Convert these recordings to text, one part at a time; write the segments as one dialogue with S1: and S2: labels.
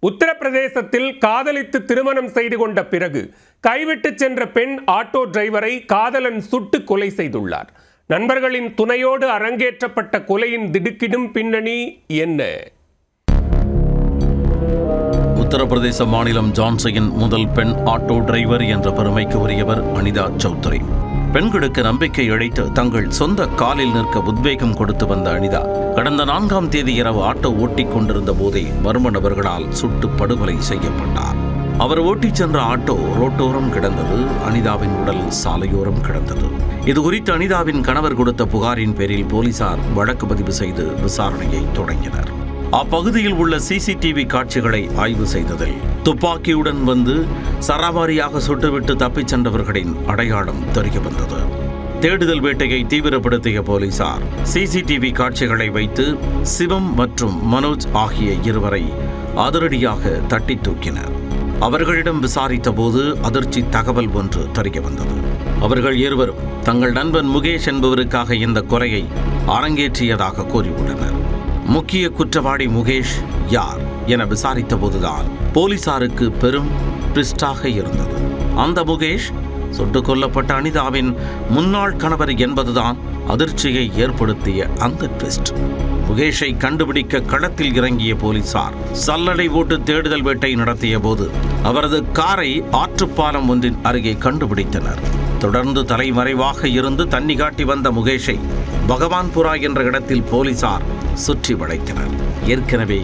S1: உத்தரப்பிரதேசத்தில் காதலித்து திருமணம் செய்து கொண்ட பிறகு கைவிட்டு சென்ற பெண் ஆட்டோ டிரைவரை காதலன் சுட்டு கொலை செய்துள்ளார். நண்பர்களின் துணையோடு அரங்கேற்றப்பட்ட கொலையின் திடுக்கிடும் பின்னணி என்ன?
S2: உத்தரப்பிரதேச மாநிலம் ஜான்சியின் முதல் பெண் ஆட்டோ டிரைவர் என்ற பெருமைக்கு உரியவர் அனிதா சௌத்ரி. பெண்களுக்கு நம்பிக்கை அளித்து தங்கள் சொந்த காலில் நிற்க உத்வேகம் கொடுத்து வந்த அனிதா கடந்த 4ஆம் தேதி இரவு ஆட்டோ ஓட்டிக் கொண்டிருந்த போதே மர்ம நபர்களால் சுட்டு படுகொலை செய்யப்பட்டார். அவர் ஓட்டிச் சென்ற ஆட்டோ ரோட்டோரம் கிடந்தது. அனிதாவின் உடல் சாலையோரம் கிடந்தது. இதுகுறித்து அனிதாவின் கணவர் கொடுத்த புகாரின் பேரில் போலீசார் வழக்கு பதிவு செய்து விசாரணையை தொடங்கினர். அப்பகுதியில் உள்ள சிசிடிவி காட்சிகளை ஆய்வு செய்ததில் துப்பாக்கியுடன் வந்து சராமாரியாக சுட்டுவிட்டு தப்பிச் சென்றவர்களின் அடையாளம் தெரிய வந்தது. தேடுதல் வேட்டையை தீவிரப்படுத்திய போலீசார் சிசிடிவி காட்சிகளை வைத்து சிவம் மற்றும் மனோஜ் ஆகிய இருவரை அதிரடியாக தட்டி தூக்கினர். அவர்களிடம் விசாரித்த போது அதிர்ச்சி தகவல் ஒன்று தெரிய வந்தது. அவர்கள் இருவரும் தங்கள் நண்பன் முகேஷ் என்பவருக்காக இந்த கொலையை அரங்கேற்றியதாக கூறியுள்ளனர். முக்கிய குற்றவாளி முகேஷ் யார் என விசாரித்த போதுதான் போலீசாருக்கு பெரும் ட்விஸ்டாக இருந்தது. அந்த முகேஷ் சுட்டுக் கொல்லப்பட்ட அனிதாவின் முன்னாள் கணவர் என்பதுதான் அதிர்ச்சியை ஏற்படுத்திய அந்த ட்விஸ்ட். முகேஷை கண்டுபிடிக்க களத்தில் இறங்கிய போலீசார் சல்லடை போட்டு தேடுதல் வேட்டை நடத்திய போது அவரது காரை ஆற்றுப்பாலம் ஒன்றின் அருகே கண்டுபிடித்தனர். தொடர்ந்து தலைமறைவாக இருந்து தண்ணி காட்டி வந்த முகேஷை பகவான்புரா என்ற இடத்தில் போலீசார் சுற்றி வளைத்தனர். ஏற்கனவே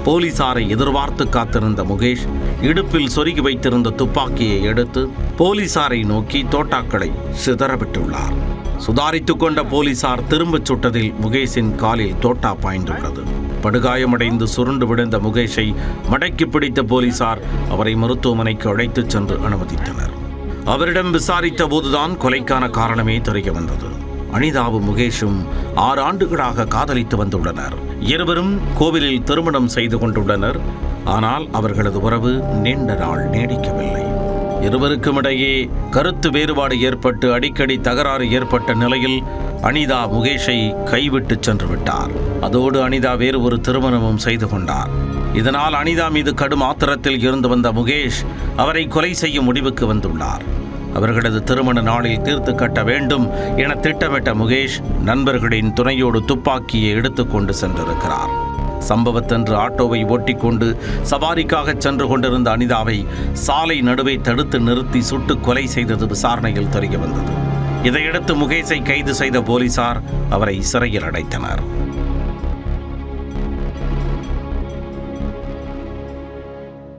S2: போலீசாரை எதிர்பார்த்து காத்திருந்த முகேஷ் இடுப்பில் சொருகி வைத்திருந்த துப்பாக்கியை எடுத்து போலீசாரை நோக்கி தோட்டாக்களை சிதறவிட்டுள்ளார். சுதாரித்துக் கொண்ட போலீசார் திரும்பச் சுட்டதில் முகேஷின் காலில் தோட்டா பாய்ந்துள்ளது. படுகாயமடைந்து சுருண்டு விழுந்த முகேஷை மடக்கி பிடித்த போலீசார் அவரை மருத்துவமனைக்கு அழைத்துச் சென்று அனுமதித்தனர். அவரிடம் விசாரித்த போதுதான் கொலைக்கான காரணமே தெரிய வந்தது. அனிதாவும் முகேஷும் 6 ஆண்டுகளாக காதலித்து வந்துள்ளனர். இருவரும் கோவிலில் திருமணம் செய்து கொண்டுள்ளனர். ஆனால் அவர்களது உறவு நீண்ட நாள் நீடிக்கவில்லை. இருவருக்கும் இடையே கருத்து வேறுபாடு ஏற்பட்டு அடிக்கடி தகராறு ஏற்பட்ட நிலையில் அனிதா முகேஷை கைவிட்டு சென்று விட்டார். அதோடு அனிதா வேறு ஒரு திருமணமும் செய்து கொண்டார். இதனால் அனிதா மீது கடும் ஆத்திரத்தில் இருந்து வந்த முகேஷ் அவரை கொலை செய்யும் முடிவுக்கு வந்துள்ளார். அவர்களது திருமண நாளில் தீர்த்து கட்ட வேண்டும் என திட்டமிட்ட முகேஷ் நண்பர்களின் துணையோடு துப்பாக்கியை எடுத்துக்கொண்டு சென்றிருக்கிறார். சம்பவத்தன்று ஆட்டோவை ஓட்டிக்கொண்டு சவாரிக்காக சென்று கொண்டிருந்த அனிதாவை சாலை நடுவே தடுத்து நிறுத்தி சுட்டு கொலை செய்தது விசாரணையில் தெரிய வந்தது. இதையடுத்து முகேஷை கைது செய்த போலீசார் அவரை சிறையில் அடைத்தனர்.